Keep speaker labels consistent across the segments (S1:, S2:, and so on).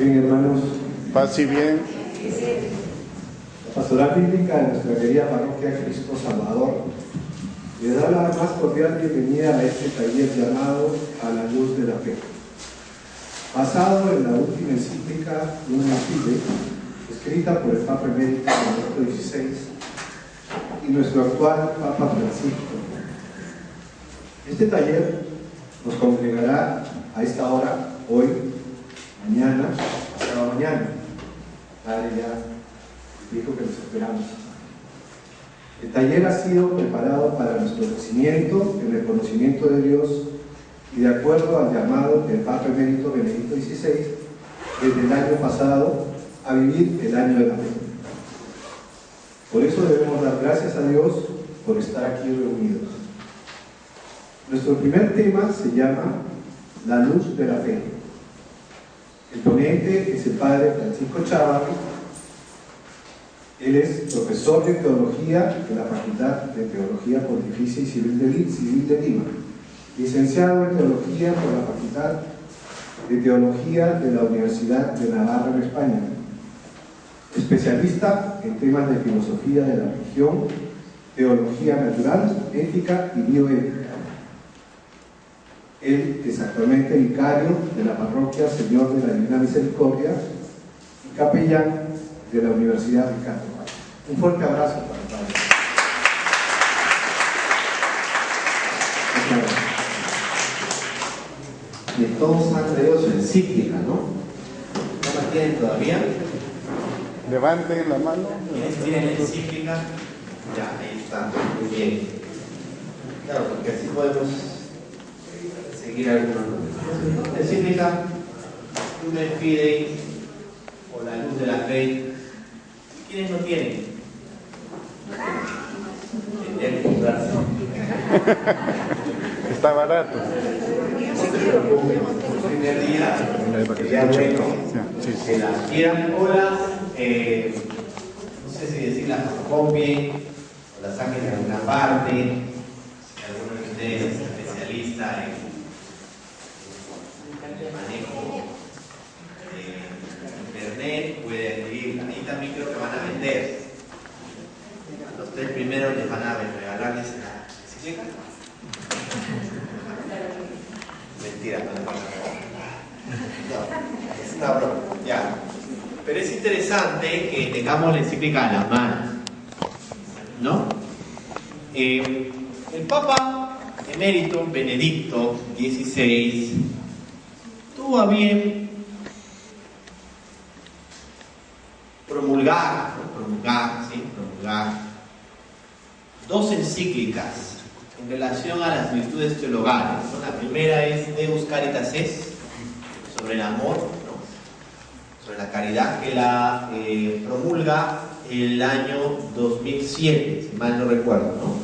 S1: bien, hermanos.
S2: Paz y bien.
S1: La pastoral bíblica de nuestra querida parroquia Cristo Salvador le da la más cordial bienvenida a este taller llamado A la Luz de la Fe, basado en la última encíclica Lumen Fidei, escrita por el Papa Emérito Benedicto XVI y nuestro actual Papa Francisco. Este taller nos congregará a esta hora, hoy, mañana, pasado mañana. Padre ya dijo que nos esperamos. El taller ha sido preparado para nuestro crecimiento en el conocimiento de Dios y de acuerdo al llamado del Papa Emérito Benedicto XVI desde el año pasado a vivir el año de la fe. Por eso debemos dar gracias a Dios por estar aquí reunidos. Nuestro primer tema se llama La Luz de la Fe. El ponente es el Padre Francisco Chávarri. Él es profesor de Teología de la Facultad de Teología Pontificia y Civil de Lima, licenciado en Teología por la Facultad de Teología de la Universidad de Navarra en España, especialista en temas de filosofía de la religión, teología natural, ética y bioética. Él es actualmente vicario de la parroquia Señor de la Divina Misericordia y capellán de la Universidad Ricardo. Un fuerte abrazo para el Padre.
S3: Y todos han traído su encíclica, ¿no? ¿No la tienen todavía?
S2: Levanten la mano.
S3: ¿Quiénes tienen la encíclica? Ya, ahí está, muy bien. Claro, porque así podemos seguir algunos. La encíclica Lumen Fidei o La Luz de la Fe. ¿Quiénes no tienen? Tendrían que comprarse.
S2: Está barato.
S3: El primer día sería bueno que la quieran o las, no sé si decir las copien o las saquen de alguna parte. Si alguno de ustedes es especialista en el manejo de internet, puede adquirirla. Ahí también creo que van a vender. Los 3 primeros les van a regalarles la encíclica. Mentira, no les van a regalar. No, es una broma, ya. Pero es interesante que tengamos la encíclica a la mano, ¿no? El Papa Emérito Benedicto XVI tuvo a bien promulgar 2 encíclicas en relación a las virtudes teologales. La primera es Deus Caritas Est, sobre el amor, ¿no? Sobre la caridad, que la promulga el año 2007, si mal no recuerdo, ¿no?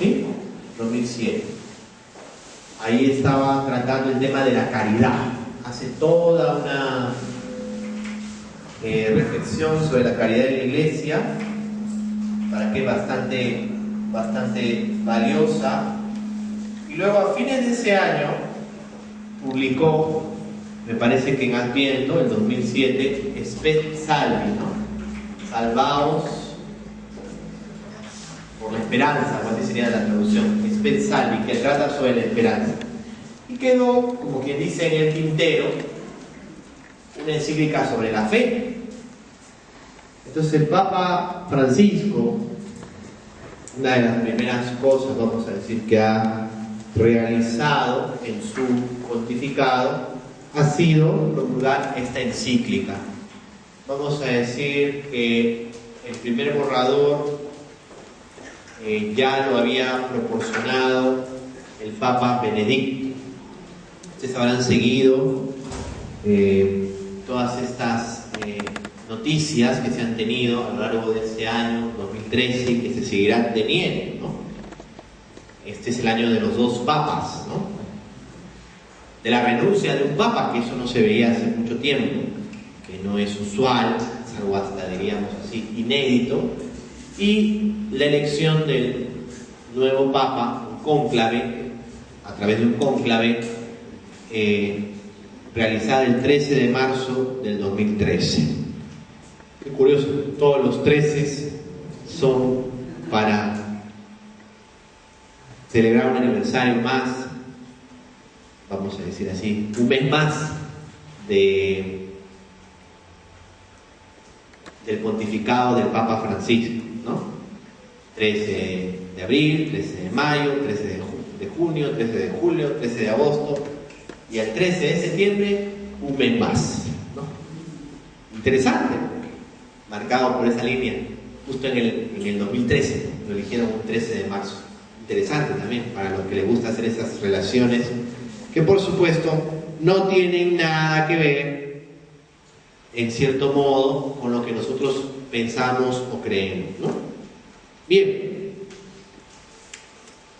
S3: ¿Sí? 2007. Ahí estaba tratando el tema de la caridad. Hace toda una reflexión sobre la caridad de la Iglesia, para que es bastante valiosa. Y luego a fines de ese año publicó, me parece que en Adviento, en 2007, Spes Salvi, ¿no? Salvaos por la esperanza, o así sería la traducción, Spes Salvi, que trata sobre la esperanza. Y quedó, como quien dice, en el tintero una encíclica sobre la fe. Entonces el Papa Francisco, una de las primeras cosas, vamos a decir, que ha realizado en su pontificado ha sido promulgar esta encíclica. Vamos a decir que el primer borrador ya lo había proporcionado el Papa Benedicto. Ustedes habrán seguido todas estas noticias que se han tenido a lo largo de este año 2013 y que se seguirán teniendo, ¿no? Este es el año de los 2 papas, ¿no? De la renuncia de un papa, que eso no se veía hace mucho tiempo, que no es usual, es algo hasta, diríamos así, inédito, y la elección del nuevo papa, un cónclave, a través de un cónclave realizada el 13 de marzo del 2013. Qué curioso, todos los 13 son para celebrar un aniversario más, vamos a decir así, un mes más del pontificado del Papa Francisco, ¿no? 13 de abril, 13 de mayo, 13 de junio, 13 de julio, 13 de agosto y el 13 de septiembre un mes más, ¿no? Interesante, marcado por esa línea, justo en el 2013, lo eligieron un 13 de marzo. Interesante también para los que les gusta hacer esas relaciones que por supuesto no tienen nada que ver en cierto modo con lo que nosotros pensamos o creemos, ¿no? Bien,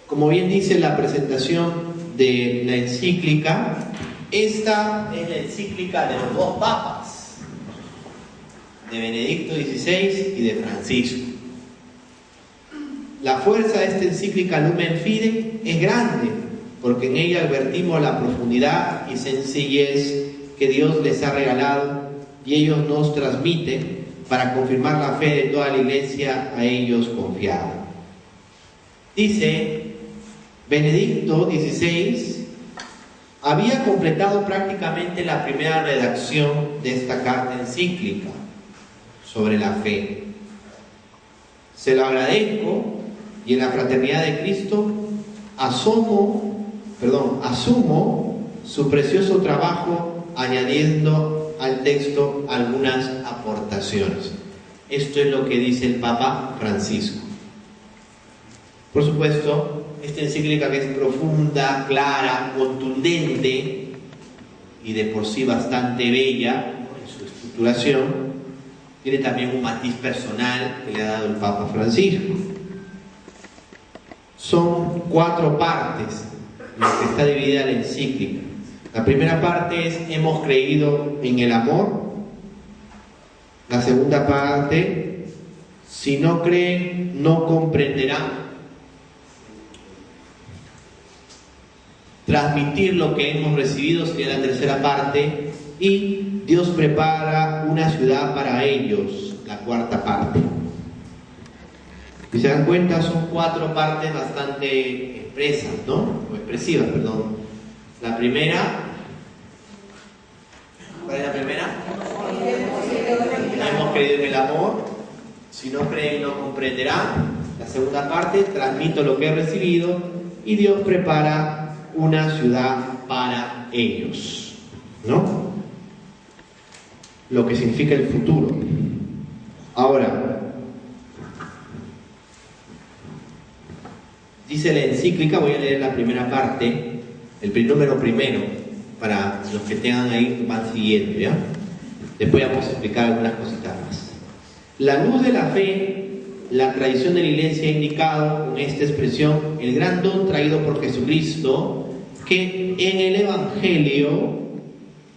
S3: como bien dice la presentación de la encíclica, esta es la encíclica de los dos papas, de Benedicto XVI y de Francisco. La fuerza de esta encíclica Lumen Fide es grande, porque en ella advertimos la profundidad y sencillez que Dios les ha regalado y ellos nos transmiten para confirmar la fe de toda la Iglesia a ellos confiada. Dice, Benedicto XVI había completado prácticamente la primera redacción de esta carta encíclica sobre la fe. Se lo agradezco y en la fraternidad de Cristo asumo su precioso trabajo añadiendo al texto algunas aportaciones. Esto es lo que dice el Papa Francisco. Por supuesto, esta encíclica que es profunda, clara, contundente y de por sí bastante bella en su estructuración, tiene también un matiz personal que le ha dado el Papa Francisco. Son 4 partes en las que está dividida la encíclica. La primera parte es: hemos creído en el amor. La segunda parte: si no creen, no comprenderán. Transmitir lo que hemos recibido sería la tercera parte. Y Dios prepara una ciudad para ellos, la cuarta parte. Si se dan cuenta, son 4 partes bastante expresas, ¿no? O expresivas, perdón. La primera, ¿cuál es la primera? Hemos creído en el amor. Si no creen, no comprenderán. La segunda parte, transmito lo que he recibido y Dios prepara una ciudad para ellos, ¿no? Lo que significa el futuro. Ahora, dice la encíclica, voy a leer la primera parte, el número primero, para los que tengan ahí, van siguiendo, ¿ya? Después vamos a explicar algunas cositas más. La luz de la fe, la tradición de la Iglesia ha indicado con esta expresión el gran don traído por Jesucristo, que en el Evangelio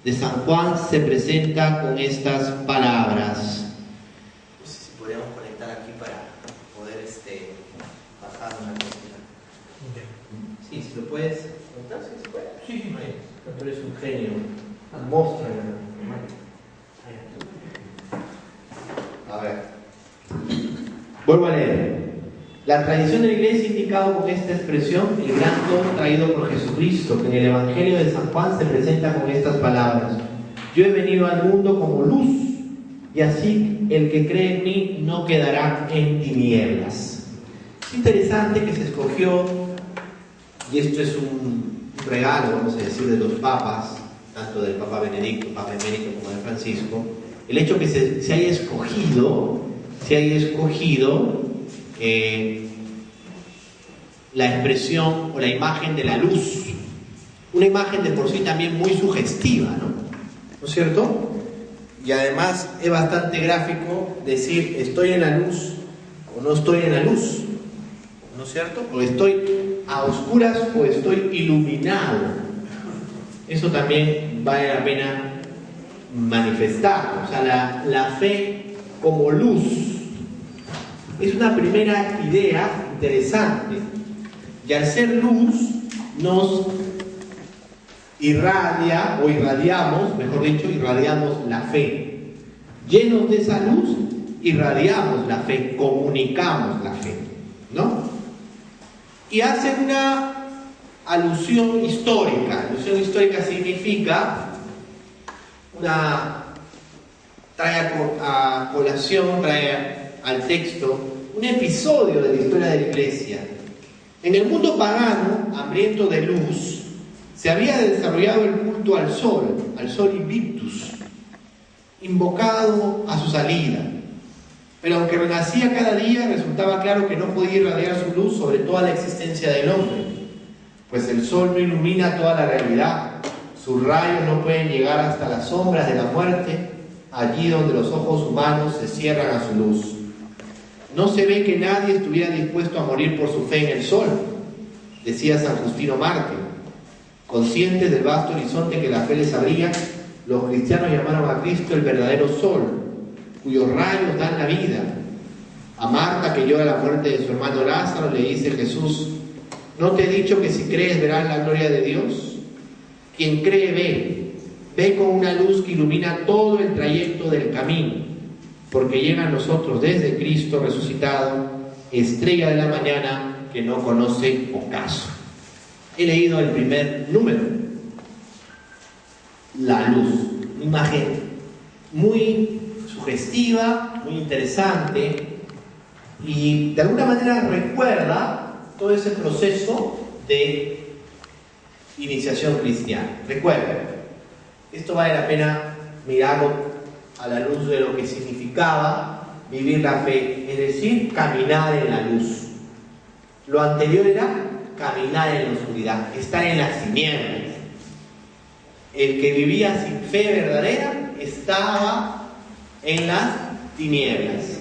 S3: de San Juan se presenta con estas palabras. No sé si podríamos conectar aquí para poder bajar una cosita. Sí, si lo puedes contar, sí se puede. Sí, tú eres un genio. Muéstralo. A ver. Vuelvo a leer. La tradición de la Iglesia ha indicado con esta expresión el gran don traído por Jesucristo, que en el Evangelio de San Juan se presenta con estas palabras: yo he venido al mundo como luz, y así el que cree en mí no quedará en tinieblas. Es interesante que se escogió, y esto es un regalo, vamos a decir, de los papas, tanto del Papa Benedicto, Papa Emérito, como de Francisco, el hecho que se haya escogido la expresión o la imagen de la luz, una imagen de por sí también muy sugestiva, ¿no es cierto? Y además es bastante gráfico decir estoy en la luz o no estoy en la luz, ¿no es cierto? O estoy a oscuras o estoy iluminado. Eso también vale la pena manifestar. O sea, la fe como luz es una primera idea interesante, y al ser luz nos irradia, o irradiamos, mejor dicho, irradiamos la fe. Llenos de esa luz, irradiamos la fe, comunicamos la fe, ¿no? Y hace una alusión histórica. Alusión histórica significa trae a colación, trae al texto un episodio de la historia de la Iglesia. En el mundo pagano, hambriento de luz, se había desarrollado el culto al sol invictus, invocado a su salida. Pero aunque renacía cada día, resultaba claro que no podía irradiar su luz sobre toda la existencia del hombre, pues el sol no ilumina toda la realidad. Sus rayos no pueden llegar hasta las sombras de la muerte, allí donde los ojos humanos se cierran a su luz. No se ve que nadie estuviera dispuesto a morir por su fe en el sol, decía San Justino Mártir. Conscientes del vasto horizonte que la fe les abría, los cristianos llamaron a Cristo el verdadero sol, cuyos rayos dan la vida. A Marta, que llora la muerte de su hermano Lázaro, le dice Jesús: ¿no te he dicho que si crees verás la gloria de Dios? Quien cree ve con una luz que ilumina todo el trayecto del camino, porque llega a nosotros desde Cristo resucitado, estrella de la mañana que no conoce ocaso. He leído el primer número, la luz, una imagen muy sugestiva, muy interesante, y de alguna manera recuerda todo ese proceso de iniciación cristiana. Recuerda, esto vale la pena mirarlo a la luz de lo que significaba vivir la fe, es decir, caminar en la luz. Lo anterior era caminar en la oscuridad, estar en las tinieblas. El que vivía sin fe verdadera estaba en las tinieblas.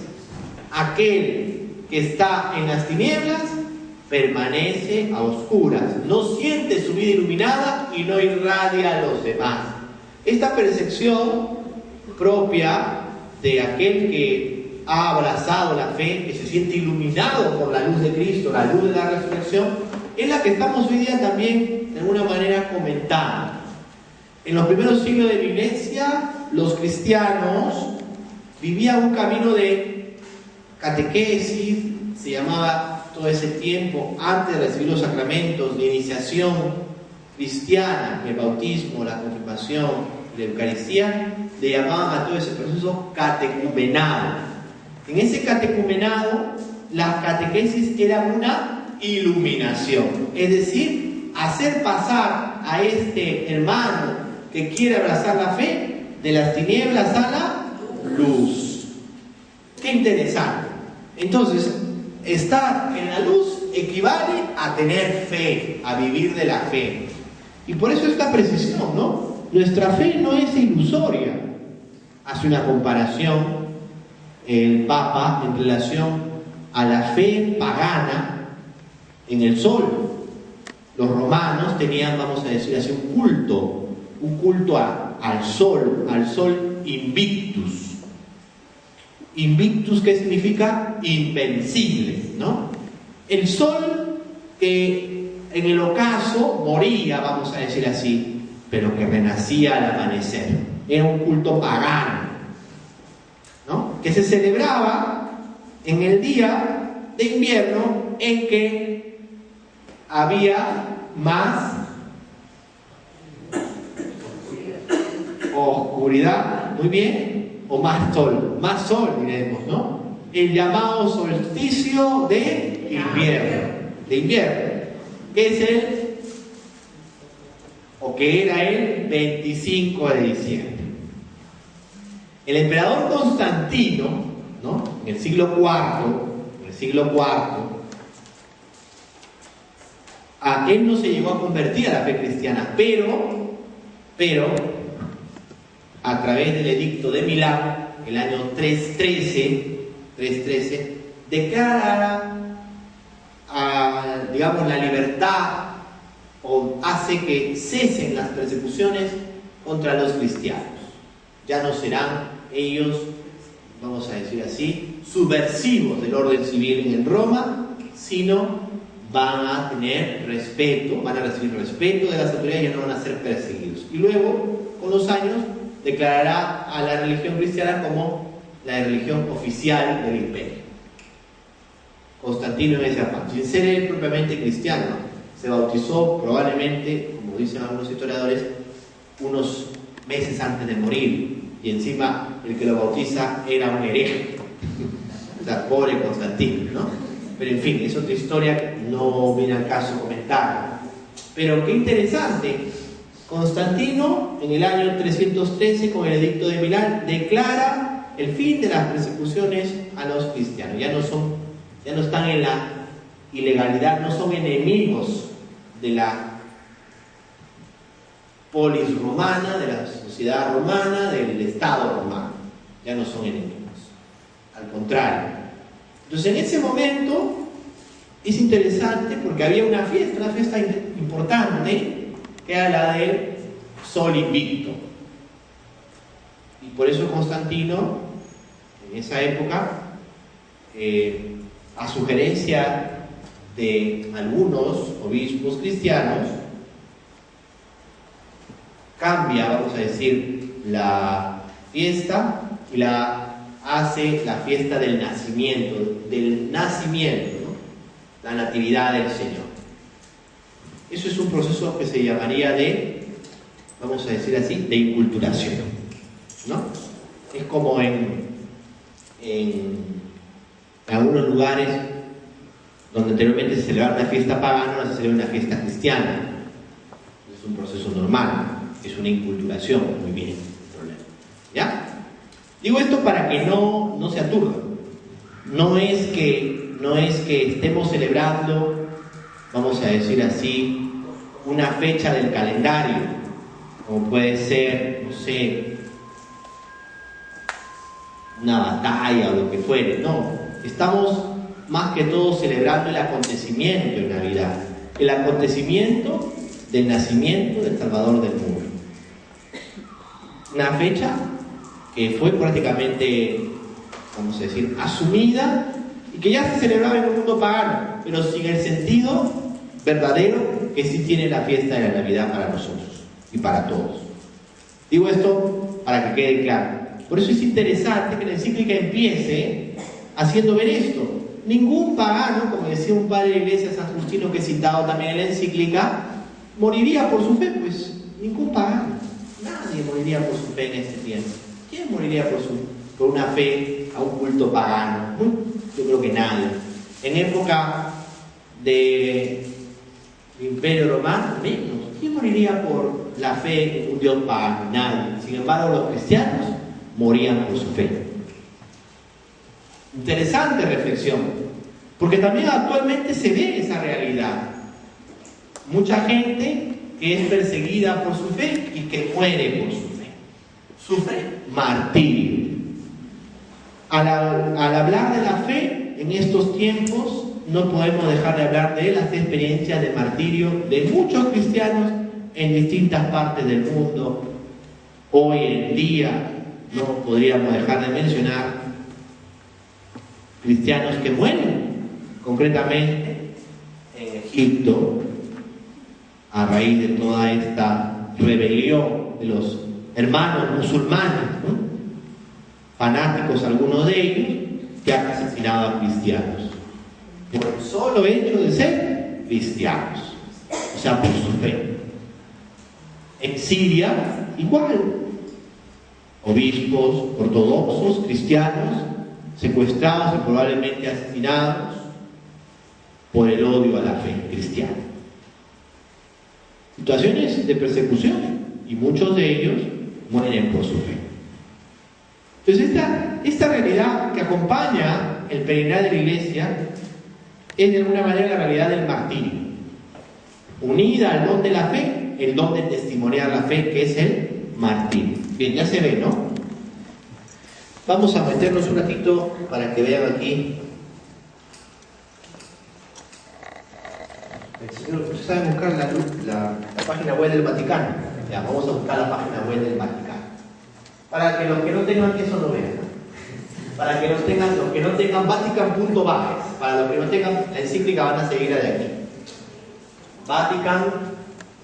S3: Aquel que está en las tinieblas permanece a oscuras, no siente su vida iluminada y no irradia a los demás. Esta percepción propia de aquel que ha abrazado la fe, que se siente iluminado por la luz de Cristo, la luz de la resurrección, es la que estamos hoy día también de alguna manera comentando. En los primeros siglos de la Iglesia, los cristianos vivían un camino de catequesis, se llamaba todo ese tiempo, antes de recibir los sacramentos de iniciación cristiana, el bautismo, la confirmación, la Eucaristía, le llamaban a todo ese proceso catecumenado. En ese catecumenado, la catequesis era una iluminación, es decir, hacer pasar a este hermano que quiere abrazar la fe de las tinieblas a la luz. Qué interesante. Entonces, estar en la luz equivale a tener fe, a vivir de la fe. Y por eso esta precisión, ¿no? Nuestra fe no es ilusoria. Hace una comparación el Papa en relación a la fe pagana en el sol. Los romanos tenían, vamos a decir así, un culto al sol invictus. Invictus, ¿qué significa? Invencible, ¿no? El sol que en el ocaso moría, vamos a decir así, pero que renacía al amanecer. Era un culto pagano, ¿no? Que se celebraba en el día de invierno en que había más oscuridad, muy bien, o más sol diremos, ¿no? El llamado solsticio de invierno, que es que era el 25 de diciembre. El emperador Constantino, ¿no? En el siglo IV, él no se llegó a convertir a la fe cristiana, pero a través del edicto de Milán, el año 313, declara digamos, la libertad, o hace que cesen las persecuciones contra los cristianos. Ya no serán ellos, vamos a decir así, subversivos del orden civil en Roma, sino van a tener respeto, van a recibir respeto de las autoridades y ya no van a ser perseguidos. Y luego, con los años, declarará a la religión cristiana como la religión oficial del imperio. Constantino en ese afán, sin ser él propiamente cristiano, se bautizó probablemente, como dicen algunos historiadores, unos meses antes de morir, y encima el que lo bautiza era un hereje. O sea, pobre Constantino, ¿no? Pero en fin, es otra historia que no viene al caso comentar. Pero qué interesante, Constantino en el año 313 con el edicto de Milán declara el fin de las persecuciones a los cristianos. Ya no están en la ilegalidad, no son enemigos de la polis romana, de la sociedad romana, del Estado romano. Ya no son enemigos, al contrario. Entonces en ese momento es interesante porque había una fiesta importante, que era la del Sol Invicto. Y por eso Constantino, en esa época, a sugerencia de algunos obispos cristianos, cambia, vamos a decir, la fiesta y la hace la fiesta del nacimiento, ¿no? La natividad del Señor. Eso es un proceso que se llamaría de, vamos a decir así, de inculturación, ¿no? Es como en algunos lugares donde anteriormente se celebraba una fiesta pagana, ahora se celebra una fiesta cristiana. Es un proceso normal, es una inculturación, muy bien, no hay problema. ¿Ya? Digo esto para que no se aturdan. No es que estemos celebrando, vamos a decir así, una fecha del calendario, como puede ser, no sé, una batalla o lo que fuere. No, estamos más que todo celebrando el acontecimiento de Navidad, el acontecimiento del nacimiento del Salvador del mundo. Una fecha que fue prácticamente, vamos a decir, asumida y que ya se celebraba en el mundo pagano, pero sin el sentido verdadero que sí tiene la fiesta de la Navidad para nosotros y para todos. Digo esto para que quede claro. Por eso es interesante que la encíclica empiece haciendo ver esto. Ningún pagano, como decía un padre de la iglesia, San Justino, que he citado también en la encíclica, moriría por su fe. Pues ningún pagano, nadie moriría por su fe en este tiempo. ¿Quién moriría por una fe a un culto pagano? Yo creo que nadie. En época del Imperio Romano, menos. ¿Quién moriría por la fe en un Dios pagano? Nadie. Sin embargo, los cristianos morían por su fe. Interesante reflexión, porque también actualmente se ve esa realidad. Mucha gente que es perseguida por su fe y que muere por su fe. Sufre martirio. Al hablar de la fe en estos tiempos, no podemos dejar de hablar de las experiencias de martirio de muchos cristianos en distintas partes del mundo. Hoy en día no podríamos dejar de mencionar cristianos que mueren, concretamente en Egipto, a raíz de toda esta rebelión de los hermanos musulmanes, ¿no? Fanáticos algunos de ellos, que han asesinado a cristianos por el solo hecho de ser cristianos, o sea, por su fe. En Siria, igual, obispos ortodoxos, cristianos, secuestrados y probablemente asesinados por el odio a la fe cristiana. Situaciones de persecución, y muchos de ellos mueren por su fe. Entonces esta realidad que acompaña el peregrinar de la iglesia es de alguna manera la realidad del martirio, unida al don de la fe, el don de testimoniar la fe, que es el martirio. Bien, ya se ve, ¿no? Vamos a meternos un ratito para que vean aquí. Ustedes saben buscar la página web del Vaticano. Ya, vamos a buscar la página web del Vaticano. Para que los que no tengan eso lo vean. Para que los que no tengan Vatican.bajes, para los que no tengan la encíclica van a seguir de aquí. Vatican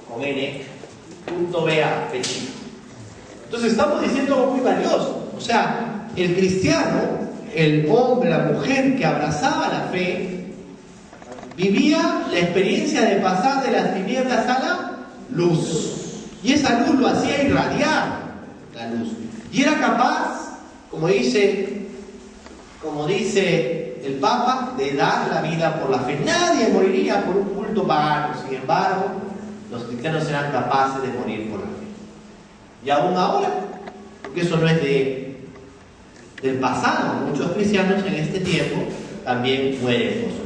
S3: con N.BA. Entonces estamos diciendo algo muy valioso. O sea, el cristiano, el hombre, la mujer que abrazaba la fe, vivía la experiencia de pasar de las tinieblas a la luz. Y esa luz lo hacía irradiar, la luz. Y era capaz, como dice el Papa, de dar la vida por la fe. Nadie moriría por un culto pagano. Sin embargo, los cristianos eran capaces de morir por la fe. Y aún ahora, porque eso no es del pasado, muchos cristianos en este tiempo también mueren por su fe.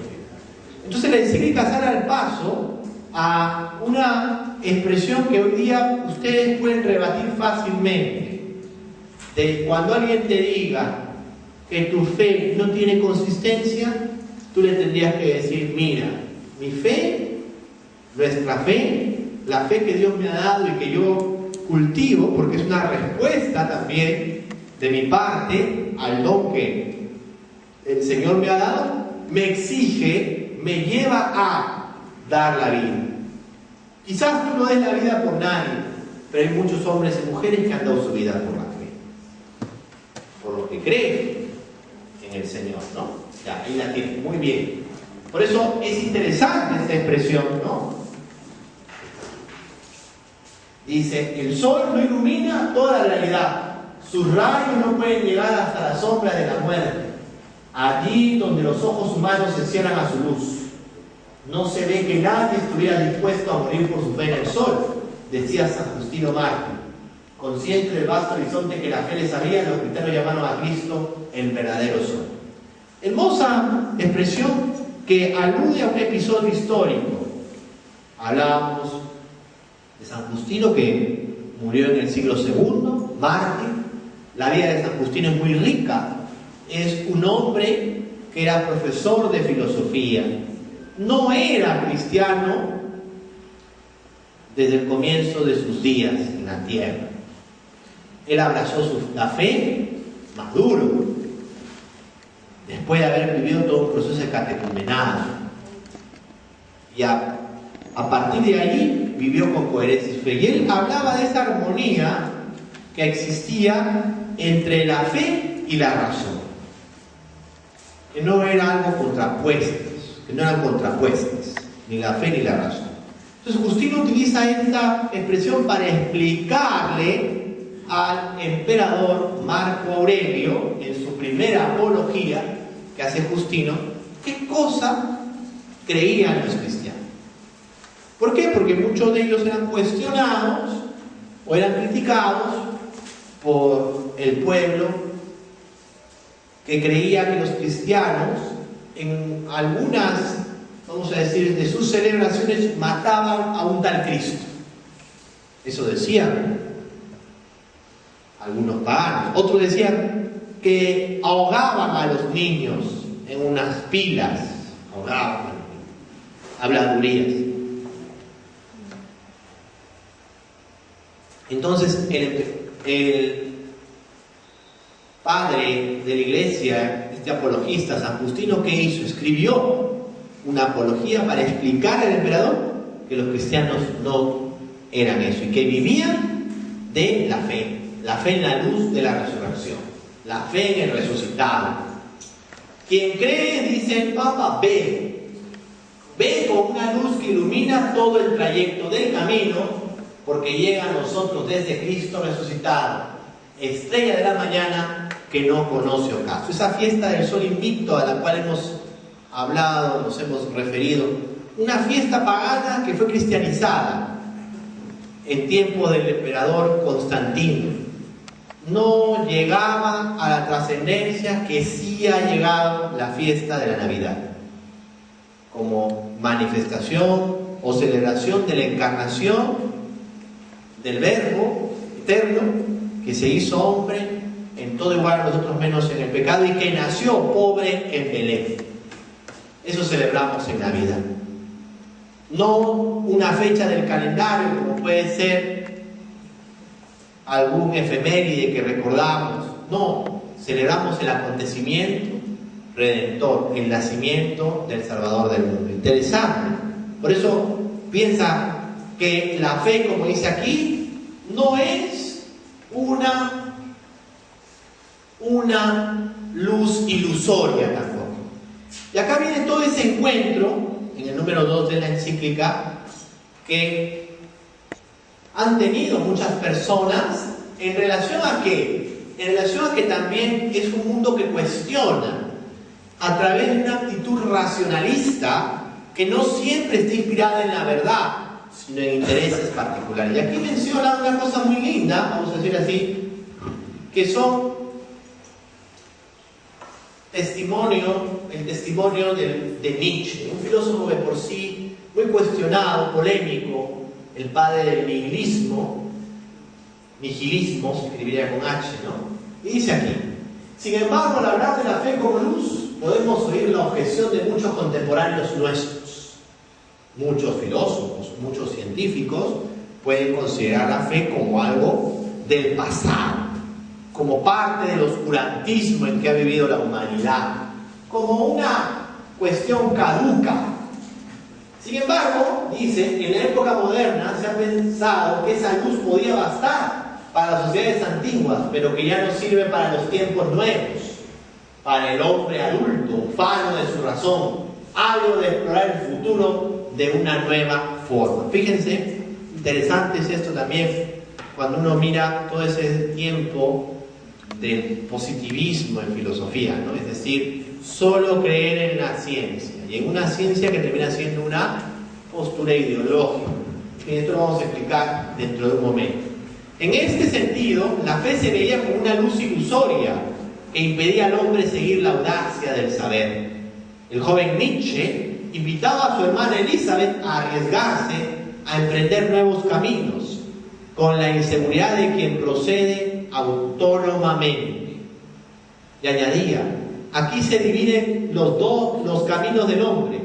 S3: Entonces la encíclica sale al paso a una expresión que hoy día ustedes pueden rebatir fácilmente. De cuando alguien te diga que tu fe no tiene consistencia, tú le tendrías que decir: mira, mi fe, nuestra fe, la fe que Dios me ha dado y que yo cultivo, porque es una respuesta también de mi parte al don que el Señor me ha dado, me exige, me lleva a dar la vida. Quizás tú no des la vida por nadie, pero hay muchos hombres y mujeres que han dado su vida por la fe, por lo que creen en el Señor, ¿no? Ya, ahí la tienen, muy bien. Por eso es interesante esta expresión, ¿no? Dice: el sol no ilumina toda la realidad, sus rayos no pueden llegar hasta la sombra de la muerte. Allí donde los ojos humanos se cierran a su luz, no se ve que nadie estuviera dispuesto a morir por su fe en el sol, decía San Justino Mártir. Consciente del vasto horizonte que la fe les abría, los cristianos llamaron a Cristo el verdadero sol. Hermosa expresión que alude a un episodio histórico. Hablábamos de San Justino, que murió en el siglo II, mártir. La vida de San Justino es muy rica. Es un hombre que era profesor de filosofía. No era cristiano desde el comienzo de sus días en la tierra. Él abrazó la fe maduro, después de haber vivido todo un proceso de catecumenado. Y a partir de ahí vivió con coherencia y fe. Y él hablaba de esa armonía que existía entre la fe y la razón, que no eran algo contrapuestos, que no eran contrapuestas, ni la fe ni la razón. Entonces Justino utiliza esta expresión para explicarle al emperador Marco Aurelio, en su primera apología que hace Justino, qué cosa creían los cristianos. ¿Por qué? Porque muchos de ellos eran cuestionados o eran criticados por el pueblo, que creía que los cristianos en algunas, vamos a decir, de sus celebraciones mataban a un tal Cristo. Eso decían algunos paganos. Otros decían que ahogaban a los niños en unas pilas, ahogaban, habladurías. Entonces el padre de la iglesia, este apologista, San Justino, ¿qué hizo? Escribió una apología para explicar al emperador que los cristianos no eran eso y que vivían de la fe en la luz de la resurrección, la fe en el resucitado. Quien cree, dice el Papa, ve con una luz que ilumina todo el trayecto del camino, porque llega a nosotros desde Cristo resucitado, estrella de la mañana que no conoce ocaso. Esa fiesta del sol invicto a la cual hemos hablado, nos hemos referido, una fiesta pagana que fue cristianizada en tiempo del emperador Constantino. No llegaba a la trascendencia que sí ha llegado la fiesta de la Navidad, como manifestación o celebración de la encarnación del Verbo eterno que se hizo hombre en todo igual a nosotros menos en el pecado y que nació pobre en Belén. Eso celebramos en Navidad. No una fecha del calendario como puede ser algún efeméride que recordamos. No, celebramos el acontecimiento redentor, el nacimiento del Salvador del mundo. Interesante. Por eso piensa que la fe, como dice aquí, no es una luz ilusoria tampoco. Y acá viene todo ese encuentro, en el número 2 de la encíclica, que han tenido muchas personas en relación a qué? En relación a que también es un mundo que cuestiona a través de una actitud racionalista que no siempre está inspirada en la verdad, sino en intereses particulares. Y aquí menciona una cosa muy linda, vamos a decir así, que son el testimonio de Nietzsche, un filósofo de por sí muy cuestionado, polémico, el padre del nihilismo, se escribiría con H, ¿no? Y dice aquí: sin embargo, al hablar de la fe como luz, podemos oír la objeción de muchos contemporáneos nuestros. Muchos filósofos, muchos científicos pueden considerar la fe como algo del pasado, como parte del oscurantismo en que ha vivido la humanidad, como una cuestión caduca. Sin embargo, dice, en la época moderna se ha pensado que esa luz podía bastar para las sociedades antiguas, pero que ya no sirve para los tiempos nuevos, para el hombre adulto, ufano de su razón, ávido de explorar el futuro de una nueva forma. Fíjense, interesante es esto también, cuando uno mira todo ese tiempo del positivismo en filosofía, ¿no? Es decir, solo creer en la ciencia, y en una ciencia que termina siendo una postura ideológica. Y esto lo vamos a explicar dentro de un momento. En este sentido, la fe se veía como una luz ilusoria que impedía al hombre seguir la audacia del saber. El joven Nietzsche invitaba a su hermana Elizabeth a arriesgarse a emprender nuevos caminos, con la inseguridad de quien procede autónomamente. Y añadía: aquí se dividen los caminos del hombre.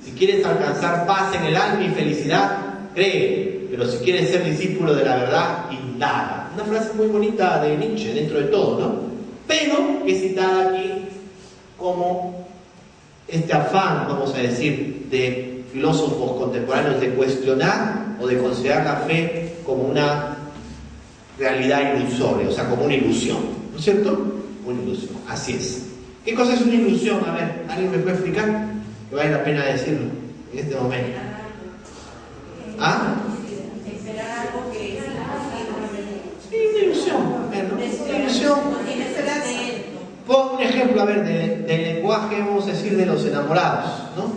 S3: Si quieres alcanzar paz en el alma y felicidad, cree, pero si quieres ser discípulo de la verdad, indaga. Una frase muy bonita de Nietzsche dentro de todo, ¿no? Pero que es citada aquí como este afán, vamos a decir, de filósofos contemporáneos de cuestionar o de considerar la fe como una realidad ilusoria, o sea, como una ilusión, ¿no es cierto? Una ilusión, así es. ¿Qué cosa es una ilusión? A ver, ¿alguien me puede explicar? Que vale la pena decirlo en este momento. ¿Ah?
S4: Esperar algo que es imposible.
S3: Sí, una ilusión. Una ilusión. Pongo un ejemplo, a ver, del lenguaje, vamos a decir, de los enamorados, ¿no?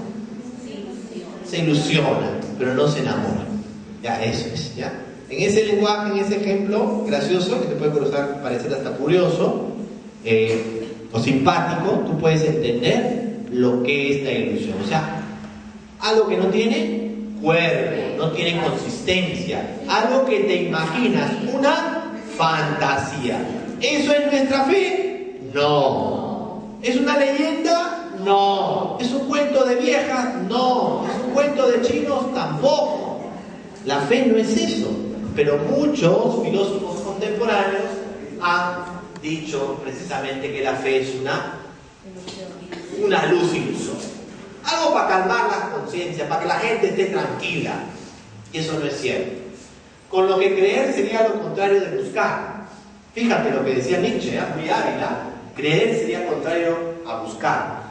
S3: Se ilusionan, pero no se enamoran. Ya, eso es, ¿ya? En ese lenguaje, en ese ejemplo gracioso, que te puede parecer hasta curioso o simpático, tú puedes entender lo que es la ilusión. O sea, algo que no tiene cuerpo, no tiene consistencia, algo que te imaginas, una fantasía. ¿Eso es nuestra fe? No. ¿Es una leyenda? No. ¿Es un cuento de viejas? No. ¿Es un cuento de chinos? Tampoco. La fe no es eso. Pero muchos filósofos contemporáneos han dicho precisamente que la fe es una luz ilusoria. Algo para calmar las conciencias, para que la gente esté tranquila. Y eso no es cierto. Con lo que creer sería lo contrario de buscar. Fíjate lo que decía Nietzsche, muy Ávila. Creer sería contrario a buscar.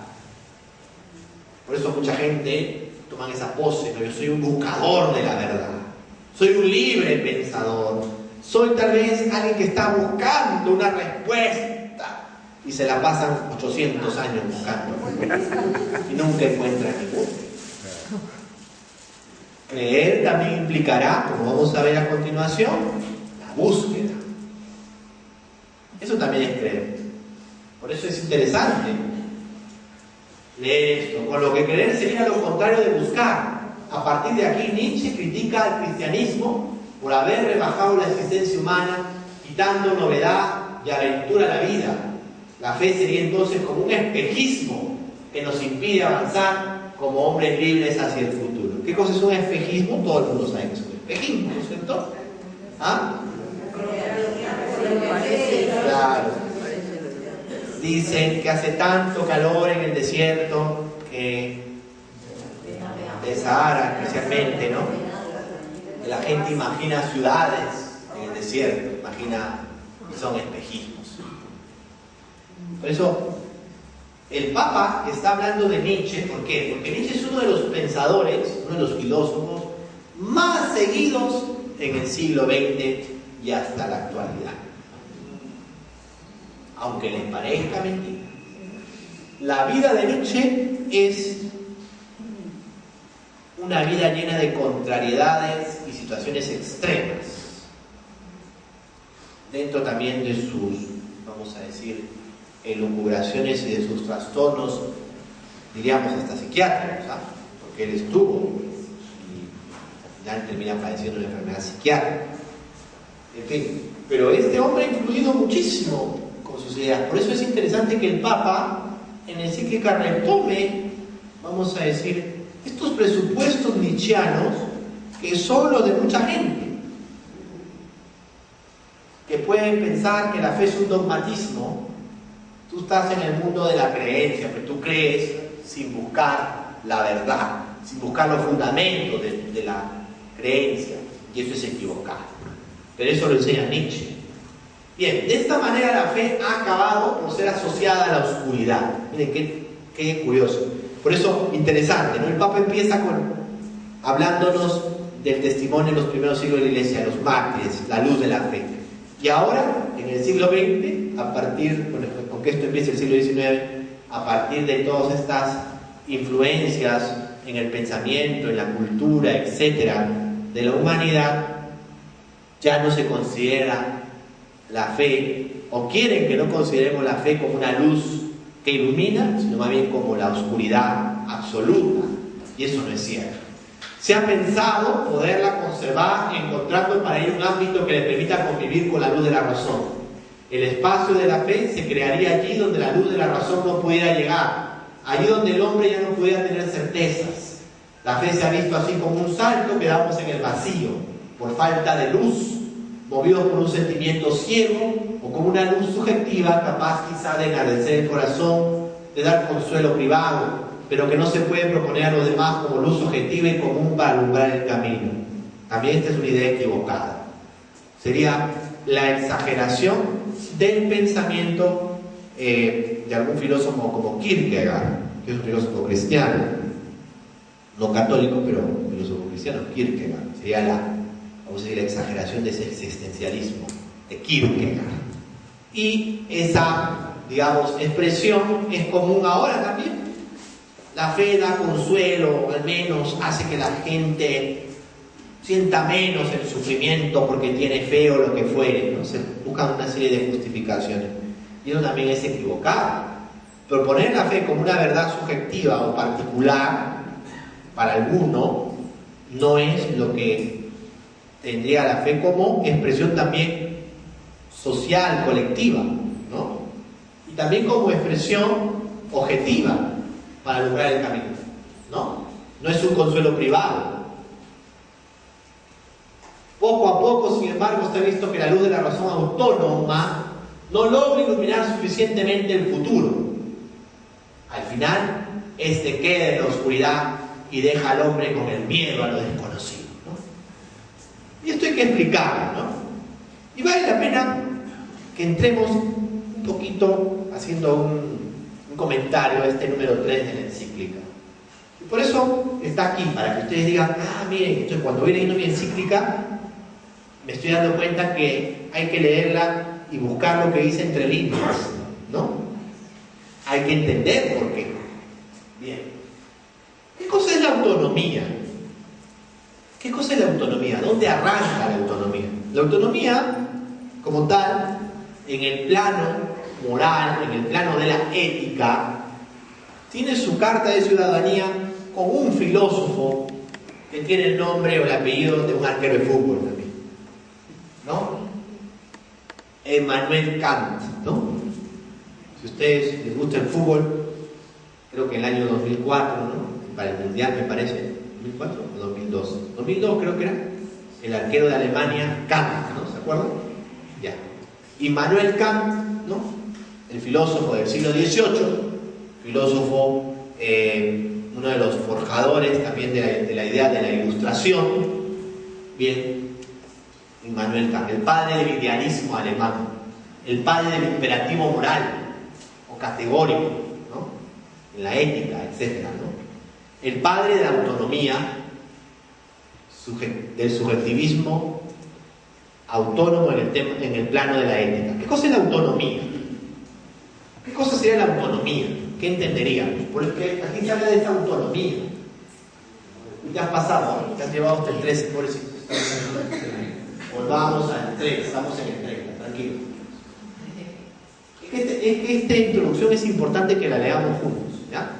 S3: Por eso mucha gente toma esa pose, ¿no? Yo soy un buscador de la verdad. Soy un libre pensador. Soy tal vez alguien que está buscando una respuesta y se la pasan 800 años buscando y nunca encuentran ninguna. Creer también implicará, como vamos a ver a continuación, la búsqueda. Eso también es creer. Por eso es interesante leer esto. Con lo que creer sería lo contrario de buscar. A partir de aquí, Nietzsche critica al cristianismo por haber rebajado la existencia humana, quitando novedad y aventura a la vida. La fe sería entonces como un espejismo que nos impide avanzar como hombres libres hacia el futuro. ¿Qué cosa es un espejismo? Todo el mundo sabe que es un espejismo, ¿no es cierto? ¿Ah? Claro. Dicen que hace tanto calor en el desierto que de Sahara especialmente, ¿no? La gente imagina ciudades en el desierto, imagina, son espejismos. Por eso, el Papa está hablando de Nietzsche. ¿Por qué? Porque Nietzsche es uno de los pensadores, uno de los filósofos más seguidos en el siglo XX y hasta la actualidad. Aunque les parezca mentira, la vida de Nietzsche es una vida llena de contrariedades y situaciones extremas, dentro también de sus, vamos a decir, elucubraciones y de sus trastornos, diríamos hasta psiquiátricos, ¿sabes? Porque él estuvo y al final termina padeciendo una enfermedad psiquiátrica. En fin, pero este hombre ha influido muchísimo con sus ideas. Por eso es interesante que el Papa en la encíclica retome, vamos a decir, estos presupuestos nietzscheanos que son los de mucha gente, que pueden pensar que la fe es un dogmatismo. Tú estás en el mundo de la creencia, pero tú crees sin buscar la verdad, sin buscar los fundamentos de la creencia, y eso es equivocado. Pero eso lo enseña Nietzsche. Bien, de esta manera la fe ha acabado por ser asociada a la oscuridad. Miren qué curioso. Por eso, interesante, ¿no? El Papa empieza hablándonos del testimonio en los primeros siglos de la Iglesia, los mártires, la luz de la fe. Y ahora, en el siglo XX, a partir, con que esto empieza el siglo XIX, a partir de todas estas influencias en el pensamiento, en la cultura, etcétera, de la humanidad, ya no se considera la fe, o quieren que no consideremos la fe como una luz que ilumina, sino más bien como la oscuridad absoluta, y eso no es cierto. Se ha pensado poderla conservar encontrando para ello un ámbito que le permita convivir con la luz de la razón. El espacio de la fe se crearía allí donde la luz de la razón no pudiera llegar, allí donde el hombre ya no pudiera tener certezas. La fe se ha visto así como un salto que damos en el vacío, por falta de luz, movidos por un sentimiento ciego, o como una luz subjetiva capaz quizá de enardecer el corazón, de dar consuelo privado, pero que no se puede proponer a los demás como luz objetiva y común para alumbrar el camino. También esta es una idea equivocada. Sería la exageración del pensamiento de algún filósofo como Kierkegaard, que es un filósofo cristiano, no católico, pero filósofo cristiano. Kierkegaard sería vamos a decir, la exageración de ese existencialismo de Kierkegaard. Y esa, digamos, expresión es común ahora también. La fe da consuelo, al menos hace que la gente sienta menos el sufrimiento porque tiene fe o lo que fuere, ¿no? Se buscan una serie de justificaciones. Y eso también es equivocado. Proponer la fe como una verdad subjetiva o particular para alguno no es lo que tendría la fe como expresión también social, colectiva, ¿no? Y también como expresión objetiva para lograr el camino, ¿no? No es un consuelo privado. Poco a poco, sin embargo, se ha visto que la luz de la razón autónoma no logra iluminar suficientemente el futuro. Al final, este queda en la oscuridad y deja al hombre con el miedo a lo desconocido, ¿no? Y esto hay que explicarlo, ¿no? Y vale la pena que entremos un poquito haciendo un comentario a este número 3 de la encíclica. Y por eso está aquí, para que ustedes digan, miren, entonces cuando voy leyendo mi encíclica, me estoy dando cuenta que hay que leerla y buscar lo que dice entre líneas, ¿no? Hay que entender por qué. Bien. ¿Qué cosa es la autonomía? ¿Qué cosa es la autonomía? ¿Dónde arranca la autonomía? La autonomía, como tal, en el plano moral, en el plano de la ética, tiene su carta de ciudadanía con un filósofo que tiene el nombre o el apellido de un arquero de fútbol también, ¿no? Emmanuel Kant, ¿no? Si a ustedes les gusta el fútbol, creo que en el año 2004, ¿no? Para el Mundial, me parece, ¿2004 o 2002? 2002 creo que era, el arquero de Alemania, Kant, ¿no? ¿Se acuerdan? Ya. Immanuel Kant, ¿no? El filósofo del siglo XVIII, filósofo, uno de los forjadores trabajadores también de la idea de la ilustración, bien, Immanuel Kant, el padre del idealismo alemán, el padre del imperativo moral o categórico, ¿no? En la ética, etc., ¿no? El padre de la autonomía, del subjetivismo autónomo en el plano de la ética. ¿Qué cosa es la autonomía? ¿Qué cosa sería la autonomía? ¿Qué entenderíamos? Porque aquí se habla de esta autonomía. ¿Te has pasado? ¿Te has llevado hasta el 13, pobrecito? Volvamos al 3, estamos en el 30, tranquilo. Es que esta introducción es importante que la leamos juntos, ¿ya?